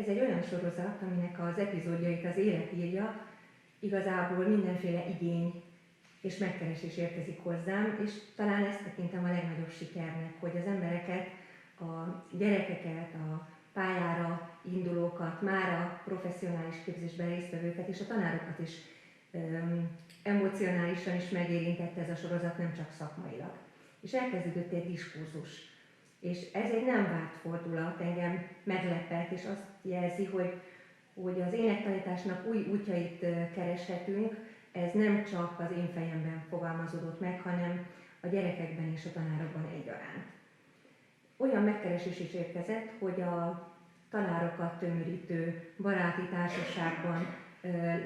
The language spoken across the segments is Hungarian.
Ez egy olyan sorozat, aminek az epizódjait az élet írja, igazából mindenféle igény és megkeresés érkezik hozzám, és talán ezt tekintem a legnagyobb sikernek, hogy az embereket, a gyerekeket, a pályára indulókat, már a professzionális képzésben résztvevőket és a tanárokat is emocionálisan is megérintette ez a sorozat, nem csak szakmailag. És elkezdődött egy diskurzus. És ez egy nem várt fordulat, engem meglepett, és azt jelzi, hogy az énektanításnak új útjait kereshetünk, ez nem csak az én fejemben fogalmazódott meg, hanem a gyerekekben és a tanárokban egyaránt. Olyan megkeresés is érkezett, hogy a tanárokat tömörítő baráti társaságban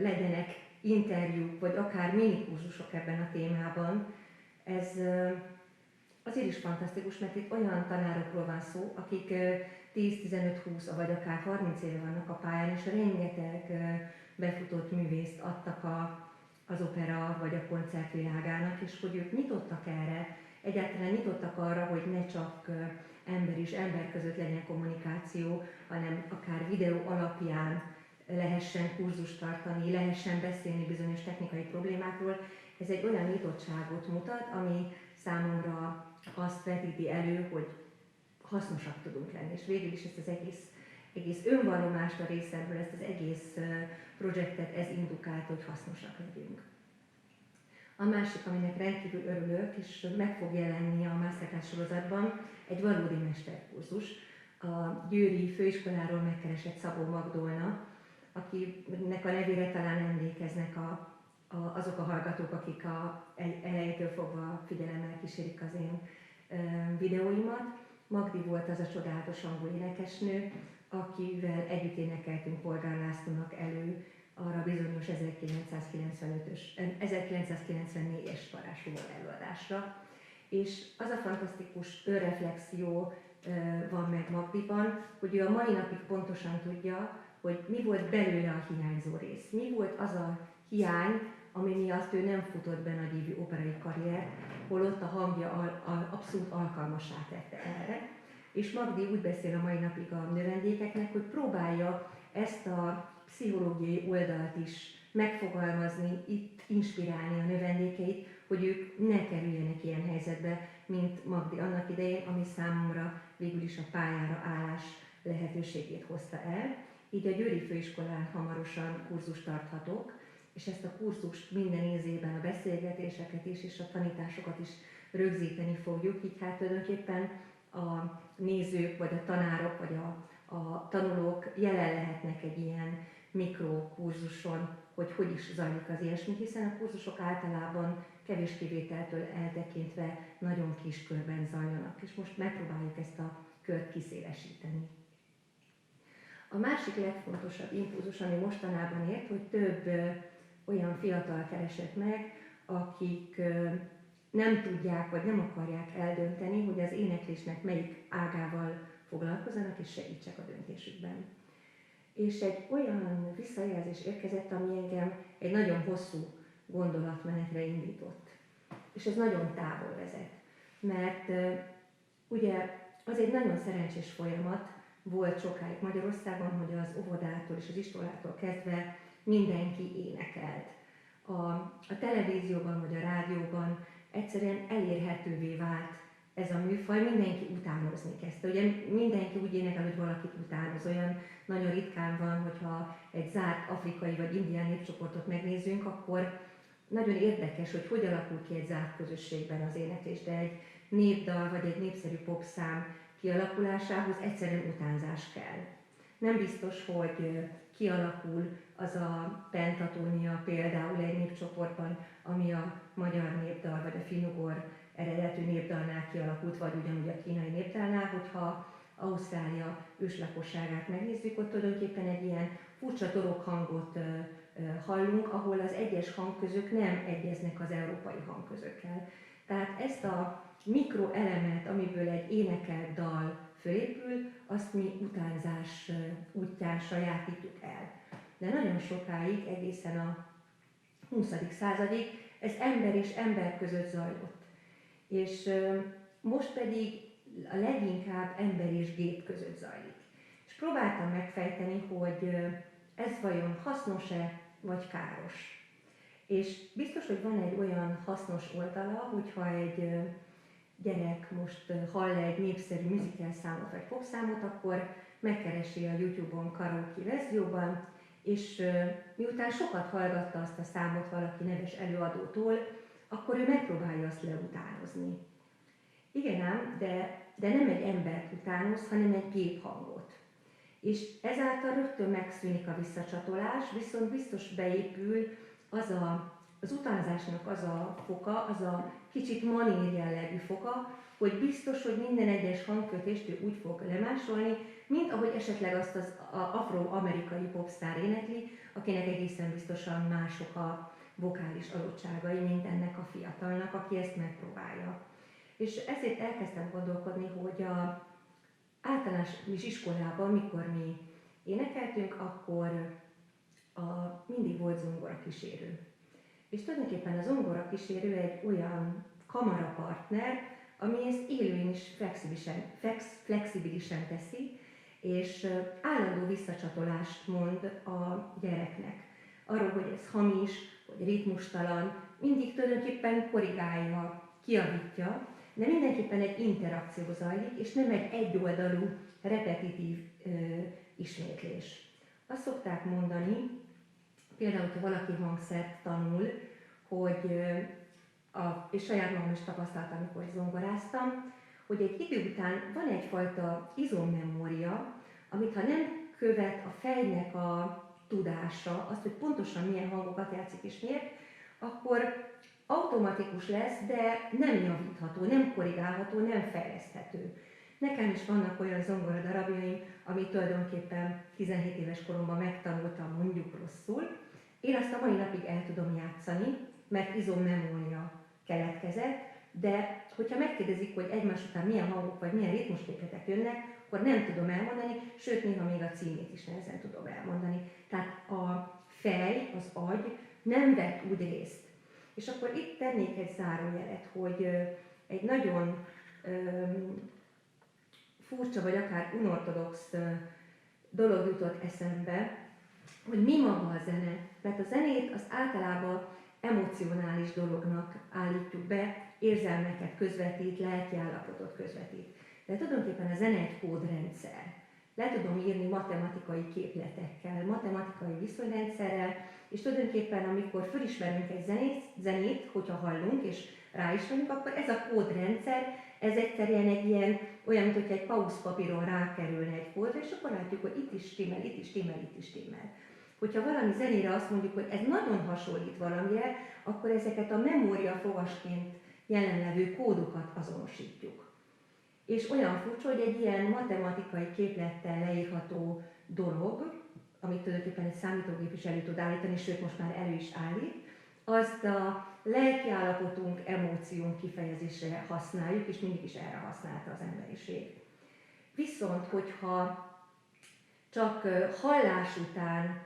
legyenek interjúk, vagy akár minikurzusok ebben a témában. Ez azért is fantasztikus, mert itt olyan tanárokról van szó, akik 10-15-20 vagy akár 30 éve vannak a pályán, és rengeteg befutott művészt adtak az opera vagy a koncertvilágának, és hogy ők nyitottak erre, egyáltalán nyitottak arra, hogy ne csak ember és ember között legyen kommunikáció, hanem akár videó alapján lehessen kurzust tartani, lehessen beszélni bizonyos technikai problémákról. Ez egy olyan nyitottságot mutat, ami számomra azt vetíti elő, hogy hasznosak tudunk lenni. És végül is ezt az egész önvallomást a részemről, ezt az egész projektet ez indukált, hogy hasznosak legyünk. A másik, aminek rendkívül örülök, és meg fog jelenni a Masterclass sorozatban, egy valódi mesterkurzus. A Győri Főiskoláról megkeresett Szabó Magdolna, akinek a nevére talán emlékeznek azok a hallgatók, akik elejétől fogva figyelemmel kísérik az én videóimat. Magdi volt az a csodálatos angol énekesnő, akivel együtt énekeltünk Polgár Lászlónak elő arra bizonyos 1994-es varázsló előadásra. És az a fantasztikus önreflexió van meg Magdiban, hogy ő a mai napig pontosan tudja, hogy mi volt belőle a hiányzó rész. Mi volt az a hiány, ami miatt ő nem futott be nagyívű operai karrier, holott a hangja abszolút alkalmassá tette erre. És Magdi úgy beszél a mai napig a növendékeknek, hogy próbálja ezt a pszichológiai oldalt is megfogalmazni, itt inspirálni a növendékeit, hogy ők ne kerüljenek ilyen helyzetbe, mint Magdi annak idején, ami számomra végül is a pályára állás lehetőségét hozta el. Így a Győri Főiskolán hamarosan kurzust tarthatok, és ezt a kurzust minden évben a beszélgetéseket is, és a tanításokat is rögzíteni fogjuk, így hát tulajdonképpen a nézők, vagy a tanárok, vagy a tanulók jelen lehetnek egy ilyen mikrokurzuson, hogy is zajlik az ilyesmi, hiszen a kurzusok általában kevés kivételtől eltekintve nagyon kis körben zajlanak, és most megpróbáljuk ezt a kört kiszélesíteni. A másik legfontosabb impulzus, ami mostanában ért, hogy több olyan fiatal keresett meg, akik nem tudják, vagy nem akarják eldönteni, hogy az éneklésnek melyik ágával foglalkozzanak, és segítsek a döntésükben. És egy olyan visszajelzés érkezett, ami engem egy nagyon hosszú gondolatmenetre indított. És ez nagyon távol vezet. Mert ugye az egy nagyon szerencsés folyamat volt sokáig Magyarországon, hogy az óvodától és az iskolától kezdve mindenki énekelt. A televízióban vagy a rádióban egyszerűen elérhetővé vált ez a műfaj, mindenki utánozni kezdte. Ugye mindenki úgy énekel, hogy valakit utánoz. Olyan nagyon ritkán van, hogyha egy zárt afrikai vagy indián népcsoportot megnézzünk, akkor nagyon érdekes, hogy alakul ki egy zárt közösségben az éneklés, de egy népdal vagy egy népszerű popszám kialakulásához egyszerűen utánzás kell. Nem biztos, hogy kialakul az a pentatónia például egy népcsoportban, ami a magyar népdal vagy a finnugor eredetű népdalnál kialakult, vagy ugyanúgy a kínai népdalnál, hogyha Ausztrália őslakosságát megnézzük, ott tulajdonképpen egy ilyen furcsa torokhangot hallunk, ahol az egyes hangközök nem egyeznek az európai hangközökkel. Tehát ezt a mikroelemet, amiből egy énekelt dal fölépül, azt mi utánzás útján sajátítjuk el. De nagyon sokáig, egészen a 20. századig ez ember és ember között zajlott. És most pedig a leginkább ember és gép között zajlik. És próbáltam megfejteni, hogy ez vajon hasznos-e, vagy káros. És biztos, hogy van egy olyan hasznos oldala, hogyha egy gyerek most hall egy népszerű musical számot vagy popszámot, akkor megkeresi a YouTube-on karaoke verzióban, és miután sokat hallgatta azt a számot valaki neves előadótól, akkor ő megpróbálja azt leutánozni. Igen ám, de nem egy embert utánoz, hanem egy géphangot. És ezáltal rögtön megszűnik a visszacsatolás, viszont biztos beépül az utánzásnak az a foka, az a kicsit manír jellegű foka, hogy biztos, hogy minden egyes hangkötést ő úgy fog lemásolni, mint ahogy esetleg azt az afro-amerikai popsztár énekli, akinek egészen biztosan mások a vokális adottságai, mint ennek a fiatalnak, aki ezt megpróbálja. És ezért elkezdtem gondolkodni, hogy a általános iskolában, mikor mi énekeltünk, akkor mindig volt zongorakísérő. És tulajdonképpen a zongorakísérő egy olyan kamarapartner, ami ezt élően is flexibilisen teszi, és állandó visszacsatolást mond a gyereknek. Arról, hogy ez hamis, hogy ritmustalan, mindig tulajdonképpen korrigálja, kijavítja, de mindenképpen egy interakció zajlik, és nem egy egyoldalú, repetitív ismétlés. Azt szokták mondani, például, hogyha valaki hangszert tanul, hogy, és saját magam is tapasztaltam, amikor zongoráztam, hogy egy idő után van egyfajta izommemória, amit ha nem követ a fejnek a tudása, azt, hogy pontosan milyen hangokat játszik és miért, akkor automatikus lesz, de nem javítható, nem korrigálható, nem fejleszthető. Nekem is vannak olyan zongoradarabjaim, amit tulajdonképpen 17 éves koromban megtanultam mondjuk rosszul. Én azt a mai napig el tudom játszani, mert izommemória keletkezett, de hogyha megkérdezik, hogy egymás után milyen hangok vagy milyen ritmusképletek jönnek, akkor nem tudom elmondani, sőt, néha még a címét is nehezen tudom elmondani. Tehát a fej, az agy nem vett úgy részt. És akkor itt tennék egy zárójelet, hogy egy nagyon furcsa vagy akár unortodox dolog jutott eszembe, hogy mi maga a zene. Mert a zenét az általában emocionális dolognak állítjuk be, érzelmeket közvetít, lelkiállapotot közvetít. De tulajdonképpen a zene egy kódrendszer. Le tudom írni matematikai képletekkel, matematikai viszonyrendszerrel, és tulajdonképpen amikor felismerünk egy zenét, hogyha hallunk és rá is vagyunk, akkor ez a kódrendszer, ez egyszerűen egy ilyen, olyan, mint hogyha egy pauszpapíron rákerülne egy kódra, és akkor látjuk, hogy itt is stimmel, itt is stimmel, itt is stimmel. Hogyha valami zenére azt mondjuk, hogy ez nagyon hasonlít valamire, akkor ezeket a memória fogasként jelenlevő kódokat azonosítjuk. És olyan furcsa, hogy egy ilyen matematikai képlettel leírható dolog, amit tulajdonképpen egy számítógép is elő tud állítani, sőt most már elő is állít, azt a lelkiállapotunk, emóciónk kifejezésre használjuk, és mindig is erre használta az emberiség. Viszont, hogyha csak hallás után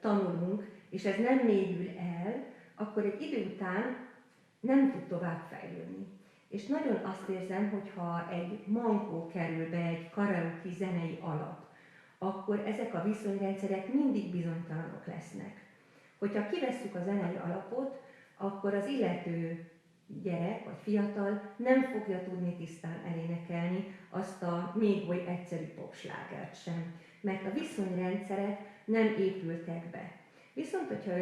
tanulunk, és ez nem mélyül el, akkor egy idő után nem tud tovább fejlődni. És nagyon azt érzem, hogyha egy mankó kerül be egy karaoke zenei alap, akkor ezek a viszonyrendszerek mindig bizonytalanok lesznek. Hogyha kivesszük a zenei alapot, akkor az illető gyerek vagy fiatal nem fogja tudni tisztán elénekelni azt a még oly egyszerű popslágert sem, mert a viszonyrendszerek nem épültek be. Viszont, hogyha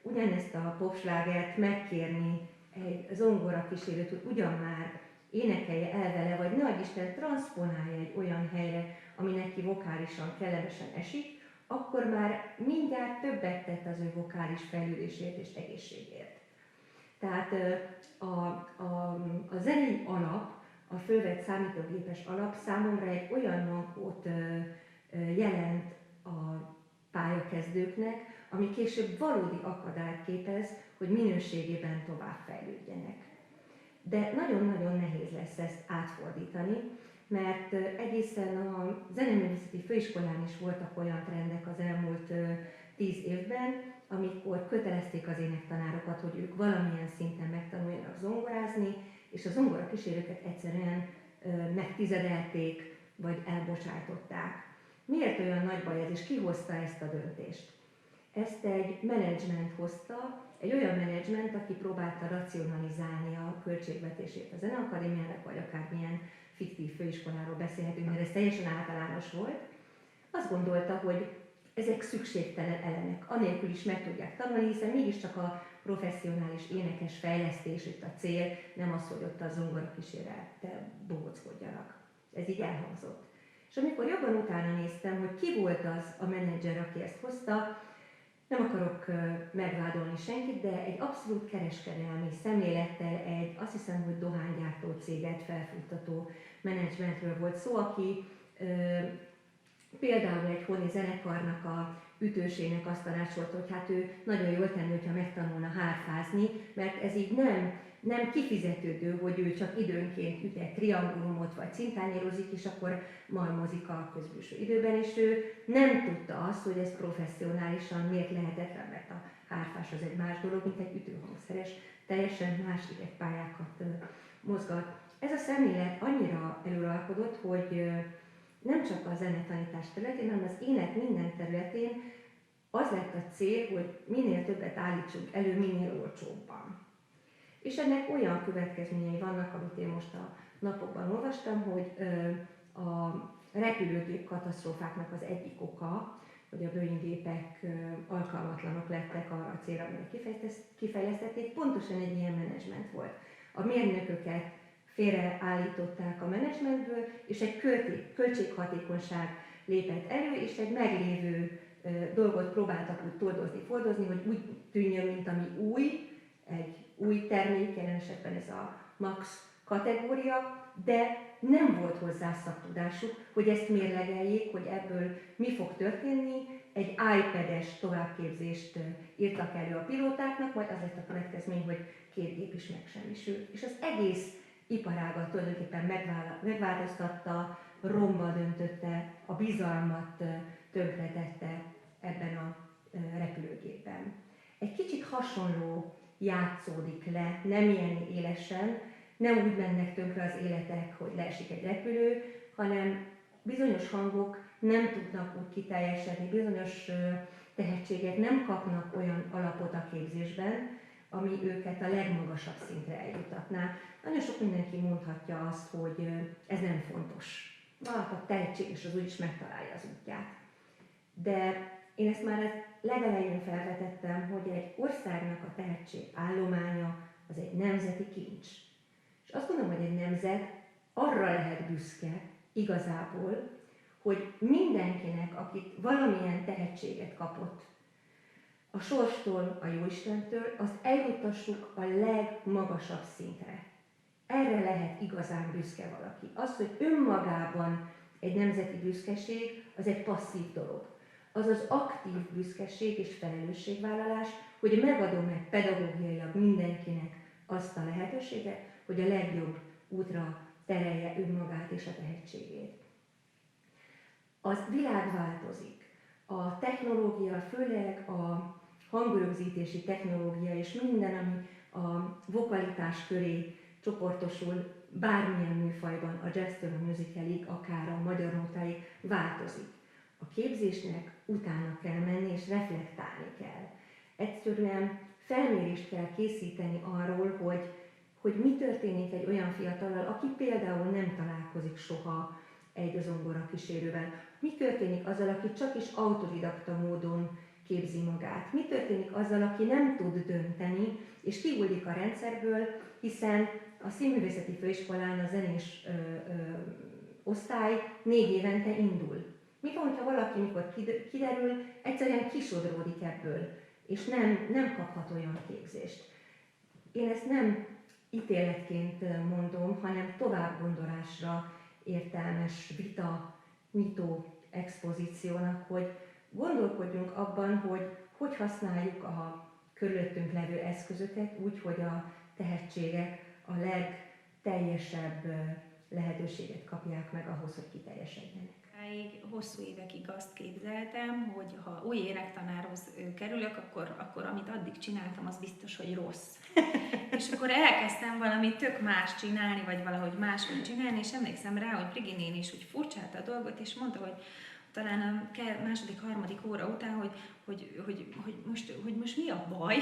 ugyanezt a popslágert megkérni egy zongorakísérőt, hogy ugyan már énekelje el vele, vagy ne adj Isten transzponálja egy olyan helyre, ami neki vokálisan kellemesen esik, akkor már mindjárt többet tett az ő vokális fejlődésért és egészségért. Tehát a zenei alap, a fölvett számítógépes alap számomra egy olyan mankót jelent a pályakezdőknek, ami később valódi akadályt képez, hogy minőségében tovább fejlődjenek. De nagyon-nagyon nehéz lesz ezt átfordítani, mert egészen a Zeneművészeti Főiskolán is voltak olyan trendek az elmúlt 10 évben, amikor kötelezték az énektanárokat, hogy ők valamilyen szinten megtanuljanak zongorázni, és a zongorakísérőket egyszerűen megtizedelték, vagy elbocsájtották. Miért olyan nagy baj ez, és ki hozta ezt a döntést? Ezt egy menedzsment hozta, egy olyan menedzsment, aki próbálta racionalizálni a költségvetését a Zeneakadémiának, vagy akármilyen fiktív főiskoláról beszélhetünk, mert ez teljesen általános volt. Azt gondolta, hogy ezek szükségtelen elemek, anélkül is meg tudják tanulni, hiszen mégiscsak a professzionális énekes fejlesztés itt a cél, nem az, hogy ott a zongorakísérlettel bóckodjanak. Ez így elhangzott. És amikor jobban utána néztem, hogy ki volt az a menedzser, aki ezt hozta, nem akarok megvádolni senkit, de egy abszolút kereskedelmi szemlélettel azt hiszem, hogy dohánygyártó céget felfuttató menedzsmentről volt szó, aki például egy honi zenekarnak a ütősének azt tanácsolta, hogy hát ő nagyon jól tenni, hogyha megtanulna hárfázni, mert ez így nem kifizetődő, hogy ő csak időnként üt egy triangulumot vagy cintányérozik, és akkor malmozik a közbülső időben, és ő nem tudta azt, hogy ez professzionálisan miért lehetetlen, mert a hárfás az egy más dolog, mint egy ütőhangszeres, teljesen más idegpályákat mozgat. Ez a szemlélet annyira előalkodott, hogy nem csak a zenetanítás területén, hanem az ének minden területén az lett a cél, hogy minél többet állítsunk elő, minél olcsóbban. És ennek olyan következményei vannak, amit én most a napokban olvastam, hogy a repülőgép katasztrófáknak az egyik oka, hogy a Boeing gépek alkalmatlanok lettek arra a célra, amire kifejlesztették, pontosan egy ilyen menedzsment volt. A mérnököket félreállították a menedzsmentből, és egy költséghatékonyság lépett elő, és egy meglévő dolgot próbáltak úgy tordozni, hogy úgy tűnjön, mint ami új, egy új termék, jelen esetben ez a Max kategória, de nem volt hozzá szaktudásuk, hogy ezt mérlegeljék, hogy ebből mi fog történni. Egy iPad-es továbbképzést írtak elő a pilótáknak, majd az lett a következmény, hogy 2 gép is megsemmisült. És az egész iparágat tulajdonképpen megváltoztatta, romba döntötte, a bizalmat tönkretette ebben a repülőgépben. Egy kicsit hasonló játszódik le, nem ilyen élesen, nem úgy mennek tönkre az életek, hogy leesik egy repülő, hanem bizonyos hangok nem tudnak úgy kiteljesedni, bizonyos tehetségek nem kapnak olyan alapot a képzésben, ami őket a legmagasabb szintre eljutatná. Nagyon sok mindenki mondhatja azt, hogy ez nem fontos. A tehetséges az úgyis megtalálja az útját. De én ezt már legelején felvetettem, hogy egy országnak a tehetség állománya az egy nemzeti kincs. És azt gondolom, hogy egy nemzet arra lehet büszke igazából, hogy mindenkinek, akit valamilyen tehetséget kapott, a sorstól, a Jóistentől, azt eljuttassuk a legmagasabb szintre. Erre lehet igazán büszke valaki. Az, hogy önmagában egy nemzeti büszkeség, az egy passzív dolog. Az az aktív büszkeség és felelősségvállalás, hogy megadom-e pedagógiailag mindenkinek azt a lehetőséget, hogy a legjobb útra terelje önmagát és a tehetségét. Az világ változik. A technológia, főleg a hangrögzítési technológia és minden, ami a vokalitás köré csoportosul, bármilyen műfajban, a jazztől a musicalig, akár a magyar nótáig változik. A képzésnek utána kell menni és reflektálni kell. Egyszerűen felmérést kell készíteni arról, hogy mi történik egy olyan fiatallal, aki például nem találkozik soha egy zongorakísérővel. Mi történik azzal, aki csak is autodidakta módon képzi magát? Mi történik azzal, aki nem tud dönteni, és kihullik a rendszerből, hiszen a Színművészeti Főiskolán a zenés osztály 4 évente indul. Mi van, ha valaki, mikor kiderül, egyszerűen kisodródik ebből, és nem kaphat olyan képzést? Én ezt nem ítéletként mondom, hanem továbbgondolásra értelmes vita, nyitó expozíciónak, hogy gondolkodjunk abban, hogy használjuk a körülöttünk levő eszközöket úgy, hogy a tehetségek a legteljesebb lehetőséget kapják meg ahhoz, hogy kiteljesedjenek. Hosszú évekig azt képzeltem, hogy ha új énektanárhoz kerülök, akkor amit addig csináltam, az biztos, hogy rossz. És akkor elkezdtem valami tök más csinálni, vagy valahogy máshogy csinálni, és emlékszem rá, hogy Brigi néni is úgy furcsálta a dolgot, és mondta, hogy talán a második, harmadik óra után, hogy most mi a baj.